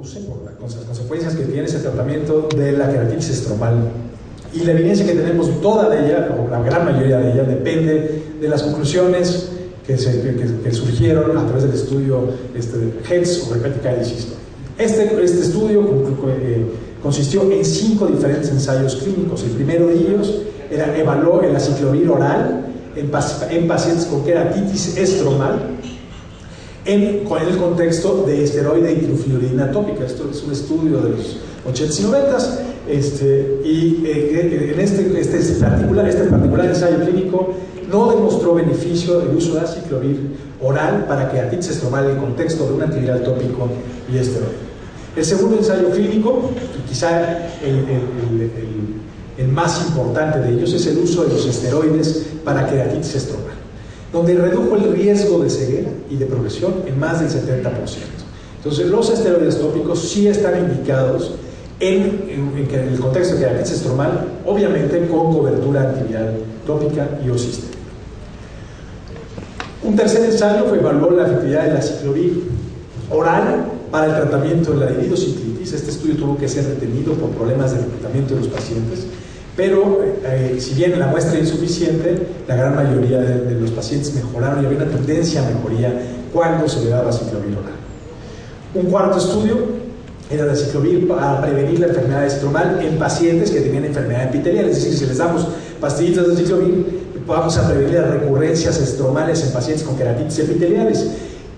produce, por las consecuencias que tiene ese tratamiento de la queratitis estromal. Y la evidencia que tenemos, toda de ella, o la gran mayoría de ella, depende de las conclusiones que surgieron a través del estudio Health of Hepatic Ileus History. Este estudio consistió en 5 diferentes ensayos clínicos. El primero de ellos evaluó el aciclovir oral en pacientes con queratitis estromal con el contexto de esteroide y trifluoridina tópica. Esto es un estudio de los 80s y 90s, en este particular ensayo clínico no demostró beneficio el uso de aciclovir oral para queratitis estromal en el contexto de un antiviral tópico y esteroide. El segundo ensayo clínico, y quizá el más importante de ellos, es el uso de los esteroides para queratitis estromal, donde redujo el riesgo de ceguera y de progresión en más del 70%. Entonces, los esteroides tópicos sí están indicados en el contexto de queratitis estromal, obviamente con cobertura antiviral tópica y o sistémica. Un tercer ensayo evaluó la efectividad del aciclovir oral para el tratamiento de la iridociclitis. Este estudio tuvo que ser detenido por problemas de reclutamiento de los pacientes, pero si bien la muestra es insuficiente, la gran mayoría de los pacientes mejoraron y había una tendencia a mejoría cuando se le daba aciclovir oral. Un cuarto estudio era de aciclovir para prevenir la enfermedad estromal en pacientes que tenían enfermedad epitelial, es decir, si les damos pastillitas de aciclovir, vamos a prevenir las recurrencias estromales en pacientes con queratitis epiteliales.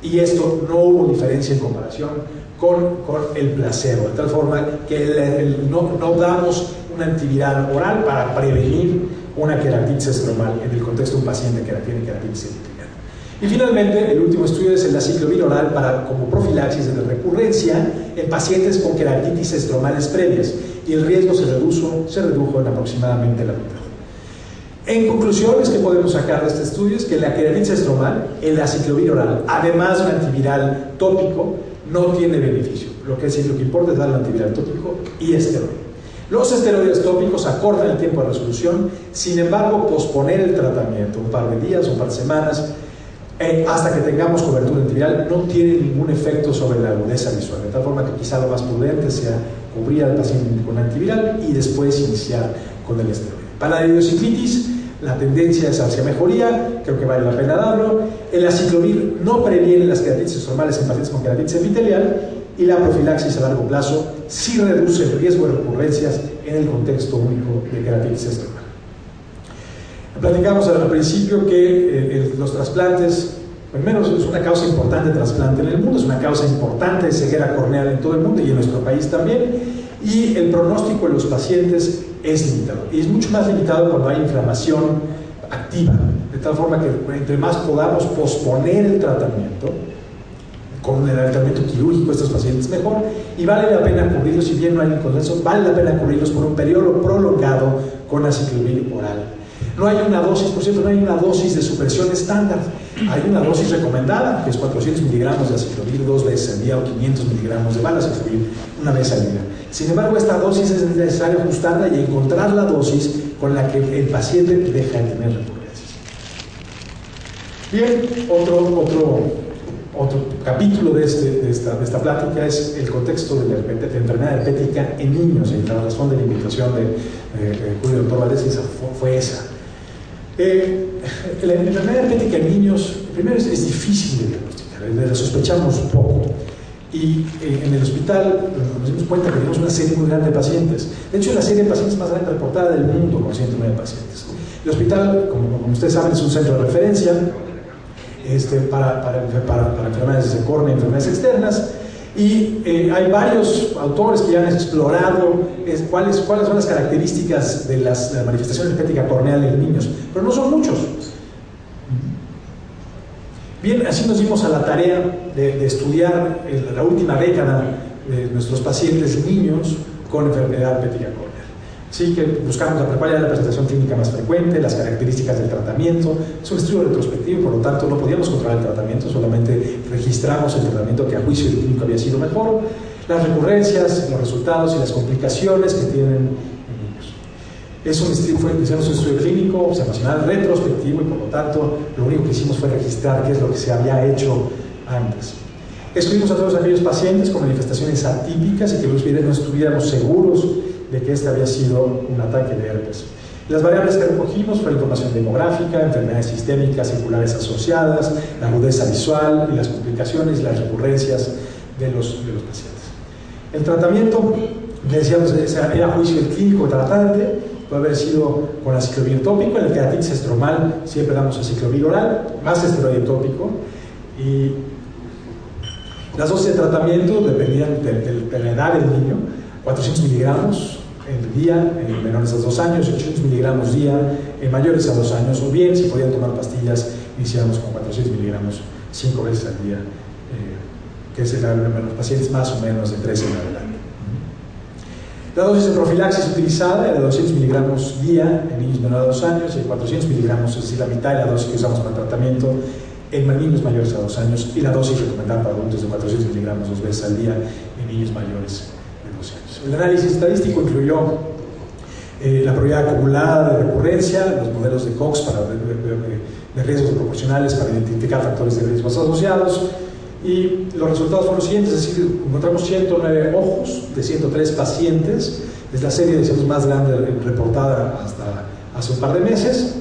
Y esto no hubo diferencia en comparación con el placebo, de tal forma que no damos un antiviral oral para prevenir una queratitis estromal en el contexto de un paciente que tiene queratitis epitelial. Y finalmente, el último estudio es el aciclovir oral como profilaxis de recurrencia en pacientes con queratitis estromales previas, y el riesgo se redujo en aproximadamente la mitad. En conclusiones que podemos sacar de este estudio es que la queratitis estromal, el aciclovir oral, además de un antiviral tópico, no tiene beneficio. Lo que importa es darle antiviral tópico y esteroide. Los esteroides tópicos acortan el tiempo de resolución, sin embargo, posponer el tratamiento un par de días o un par de semanas hasta que tengamos cobertura antiviral no tiene ningún efecto sobre la agudeza visual, de tal forma que quizá lo más prudente sea cubrir al paciente con antiviral y después iniciar con el esteroide. Para la iridociclitis, la tendencia es hacia mejoría, creo que vale la pena darlo. El aciclovir no previene las queratitis estromales en pacientes con queratitis epitelial, y la profilaxis a largo plazo sí reduce el riesgo de recurrencias en el contexto único de queratitis estromal. Platicamos al principio que los trasplantes, primero, es una causa importante de trasplante en el mundo, es una causa importante de ceguera corneal en todo el mundo y en nuestro país también, y el pronóstico de los pacientes es limitado, y es mucho más limitado cuando hay inflamación activa, de tal forma que entre más podamos posponer el tratamiento con el tratamiento quirúrgico de estos pacientes mejor, y vale la pena cubrirlos, si bien no hay un consenso, vale la pena cubrirlos por un periodo prolongado con aciclovir oral. No hay una dosis, por cierto, no hay una dosis de supresión estándar, hay una dosis recomendada, que es 400 miligramos de aciclovir 2 veces al día o 500 miligramos de valaciclovir una vez al día. Sin embargo, esta dosis es necesario ajustarla y encontrar la dosis con la que el paciente deja de tener recurrencias. Bien, otro capítulo de esta plática es el contexto de la enfermedad herpética en niños, y la razón de la invitación de Julio Doctor Valdés fue esa. La enfermedad herpética en niños, primero es difícil de diagnosticar, la sospechamos poco. Y en el hospital nos dimos cuenta que tenemos una serie muy grande de pacientes. De hecho, es la serie de pacientes más grande reportada del mundo, con 109 pacientes. El hospital, como ustedes saben, es un centro de referencia para enfermedades de córnea, enfermedades externas, y hay varios autores que ya han explorado cuáles son las características de la manifestación herpética corneal en niños, pero no son muchos. Bien, así nos dimos a la tarea de estudiar la última década de nuestros pacientes niños con enfermedad herpética corneal. Así que buscamos cuál era la presentación clínica más frecuente, las características del tratamiento. Es un estudio retrospectivo, por lo tanto no podíamos controlar el tratamiento, solamente registramos el tratamiento que a juicio del clínico había sido mejor, las recurrencias, los resultados y las complicaciones que tienen en niños. Hicimos un estudio clínico, observacional, retrospectivo, y por lo tanto lo único que hicimos fue registrar qué es lo que se había hecho antes. Excluimos a todos aquellos pacientes con manifestaciones atípicas y que no estuviéramos seguros de que este había sido un ataque de herpes. Las variables que recogimos fueron información demográfica, enfermedades sistémicas circulares asociadas, la agudeza visual y las complicaciones y las recurrencias de los pacientes. El tratamiento, decíamos, era a juicio del clínico tratante, puede haber sido con aciclovir tópico. En el queratitis estromal siempre damos aciclovir oral, más esteroide tópico, y las dosis de tratamiento dependían de la edad del niño: 400 miligramos el día en menores a 2 años, 800 miligramos día en mayores a 2 años, o bien, si podían tomar pastillas, iniciamos con 400 miligramos 5 veces al día, que es en los pacientes más o menos de 13 en adelante. La dosis de profilaxis utilizada era de 200 miligramos día en niños menores a 2 años y 400 miligramos, es decir, la mitad de la dosis que usamos para el tratamiento en niños mayores a 2 años, y la dosis recomendada para adultos de 400 miligramos 2 veces al día en niños mayores de 12 años. El análisis estadístico incluyó la probabilidad acumulada de recurrencia, los modelos de Cox de riesgos proporcionales para identificar factores de riesgos asociados, y los resultados fueron los siguientes. Es decir, encontramos 109 ojos de 103 pacientes. Es la serie de casos más grande reportada hasta hace un par de meses,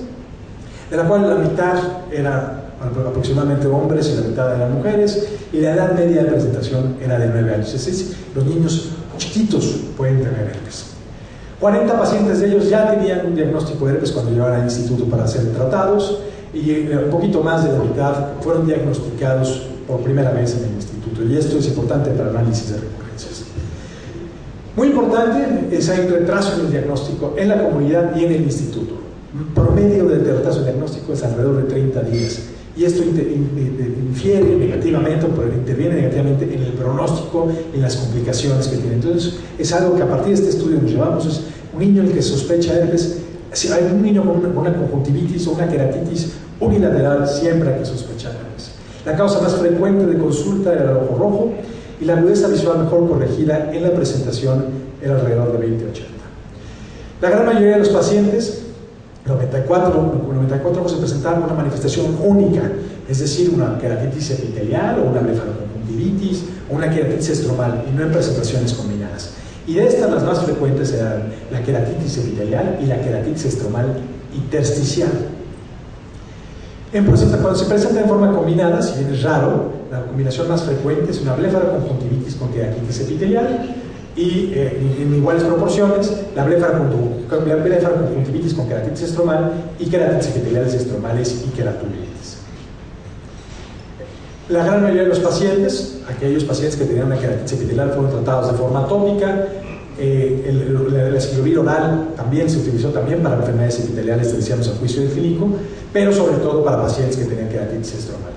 de la cual la mitad era aproximadamente hombres y la mitad eran mujeres, y la edad media de presentación era de 9 años. Es decir, los niños chiquitos pueden tener herpes. 40 pacientes de ellos ya tenían un diagnóstico de herpes cuando llegaron al instituto para ser tratados, y un poquito más de la mitad fueron diagnosticados por primera vez en el instituto, y esto es importante para el análisis de recurrencias. Muy importante es hay un retraso en el diagnóstico en la comunidad y en el instituto. Promedio de retraso en el diagnóstico es alrededor de 30 días, y esto infiere negativamente, pero interviene negativamente en el pronóstico, en las complicaciones que tiene. Entonces, es algo que a partir de este estudio nos llevamos: es un niño en el que sospecha herpes. Si hay un niño con una conjuntivitis o una queratitis unilateral, siempre hay que sospechar herpes. La causa más frecuente de consulta era el ojo rojo, y la agudeza visual mejor corregida en la presentación era alrededor de 20-80. La gran mayoría de los pacientes, 94 se presentaron una manifestación única, es decir, una queratitis epitelial o una blefaroconjuntivitis o una queratitis estromal, y no en presentaciones combinadas. Y de estas, las más frecuentes eran la queratitis epitelial y la queratitis estromal intersticial. Cuando se presenta en forma combinada, si bien es raro, la combinación más frecuente es una blefaroconjuntivitis con queratitis epitelial, y en iguales proporciones la blefaroconjuntivitis con queratitis estromal y queratitis epiteliales estromales y queratulitis. La gran mayoría de los pacientes, aquellos pacientes que tenían una queratitis epitelial, fueron tratados de forma tópica. El aciclovir oral también se utilizó también para enfermedades epiteliales, decíamos, a juicio del clínico, pero sobre todo para pacientes que tenían queratitis estromal.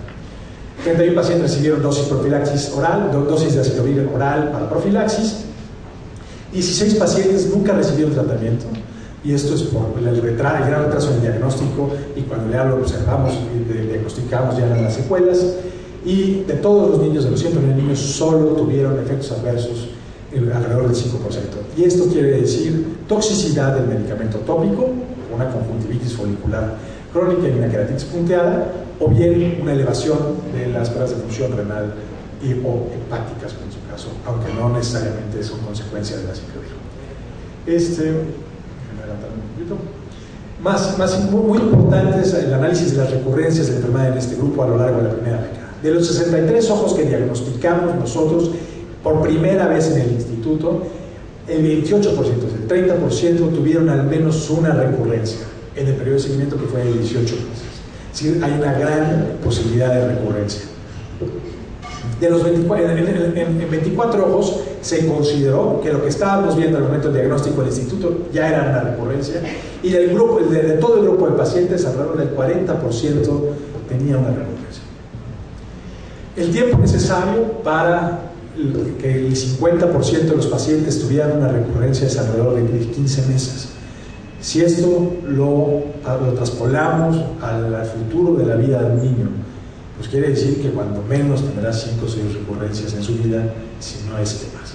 31 pacientes recibieron dosis profilaxis oral, dosis de aciclovir oral para profilaxis. 16 pacientes nunca recibieron tratamiento, y esto es por el gran retraso en el diagnóstico, y cuando ya lo observamos y diagnosticamos ya eran las secuelas. Y de todos los niños, de los 109 niños, solo tuvieron efectos adversos alrededor del 5%. Y esto quiere decir toxicidad del medicamento tópico, una conjuntivitis folicular crónica y una queratitis punteada, o bien una elevación de las pruebas de función renal o hepáticas, en su caso, aunque no necesariamente son consecuencia de la aciclovir. Muy importante es el análisis de las recurrencias de la enfermedad en este grupo a lo largo de la primera década. De los 63 ojos que diagnosticamos nosotros por primera vez en el instituto, el 28%, el 30% tuvieron al menos una recurrencia en el periodo de seguimiento, que fue de 18 meses. Es decir, hay una gran posibilidad de recurrencia. De los 24 ojos se consideró que lo que estábamos viendo al momento del diagnóstico del instituto ya era una recurrencia, y de todo el grupo de pacientes, alrededor del 40% tenía una recurrencia. El tiempo necesario para que el 50% de los pacientes tuvieran una recurrencia es alrededor de 15 meses. Si esto lo traspolamos al futuro de la vida de un niño, pues quiere decir que cuando menos tendrá 5 o 6 recurrencias en su vida, si no es que más.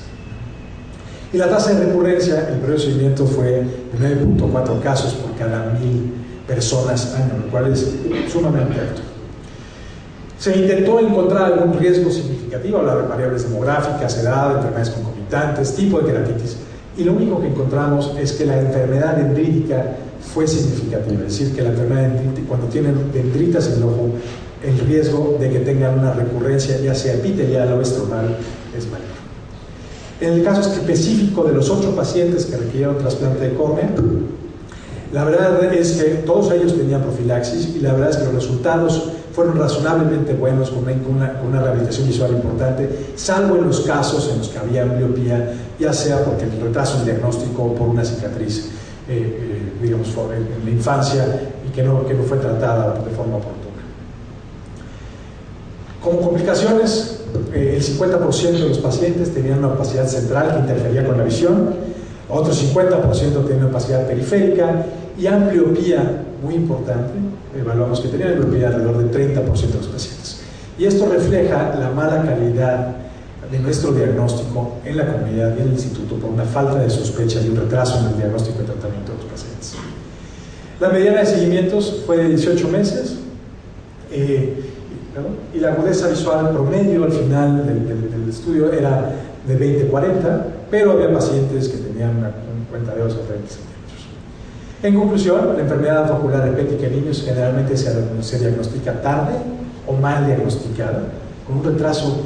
Y la tasa de recurrencia, el periodo de seguimiento fue de 9.4 casos por cada 1000 personas año, lo cual es sumamente alto. Se intentó encontrar algún riesgo significativo significativa, las variables demográficas, edad, enfermedades concomitantes, tipo de queratitis, y lo único que encontramos es que la enfermedad dendrítica fue significativa, es decir, que la enfermedad dendrítica, cuando tienen dendritas en el ojo, el riesgo de que tengan una recurrencia, ya sea epitelial o estromal, es mayor. En el caso específico de los 8 pacientes que requirieron trasplante de córnea, la verdad es que todos ellos tenían profilaxis y la verdad es que los resultados fueron razonablemente buenos, con una rehabilitación visual importante, salvo en los casos en los que había ambliopía, ya sea porque el retraso en diagnóstico o por una cicatriz, digamos, en la infancia y que no fue tratada de forma oportuna. Como complicaciones, el 50% de los pacientes tenían una opacidad central que interfería con la visión, otro 50% tenían una opacidad periférica y ambliopía muy importante. Evaluamos que tenían ambliopía alrededor del 30% de los pacientes. Y esto refleja la mala calidad de nuestro diagnóstico en la comunidad y en el instituto por una falta de sospecha y un retraso en el diagnóstico y tratamiento de los pacientes. La mediana de seguimientos fue de 18 meses. Y la agudeza visual promedio al final del estudio era de 20-40, pero había pacientes que tenían un cuenta de 2 o 30 centímetros. En conclusión, la enfermedad ocular herpética en niños generalmente se diagnostica tarde o mal diagnosticada, con un retraso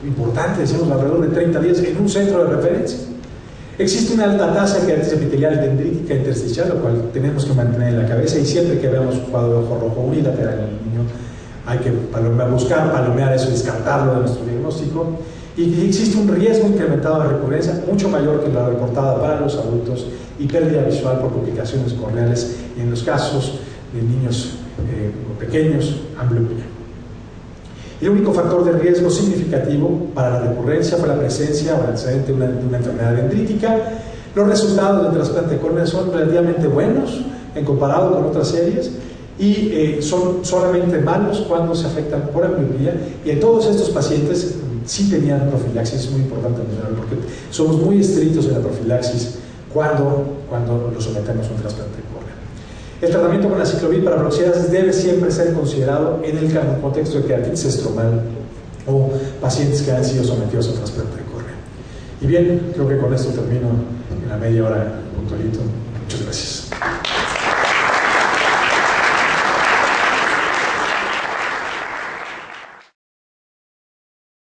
importante, decimos alrededor de 30 días en un centro de referencia. Existe una alta tasa de queratitis epitelial dendrítica intersticial, lo cual tenemos que mantener en la cabeza, y siempre que veamos un cuadro de ojo rojo unilateral en el niño, hay que buscar palomear eso y descartarlo de nuestro diagnóstico. Y existe un riesgo incrementado de recurrencia mucho mayor que la reportada para los adultos y pérdida visual por complicaciones corneales, y en los casos de niños pequeños, ambliopía. El único factor de riesgo significativo para la recurrencia fue la presencia o el antecedente de una enfermedad dendrítica. Los resultados del trasplante de córnea son relativamente buenos en comparado con otras series, y son solamente malos cuando se afectan por ambliopía, y en todos estos pacientes sí tenían profilaxis. Es muy importante mencionarlo porque somos muy estrictos en la profilaxis cuando los sometemos a un trasplante de córnea. El tratamiento con aciclovir para proxiedades debe siempre ser considerado en el contexto de queratitis estromal o pacientes que han sido sometidos a trasplante de córnea. Y bien, creo que con esto termino en la media hora puntualito. Muchas gracias.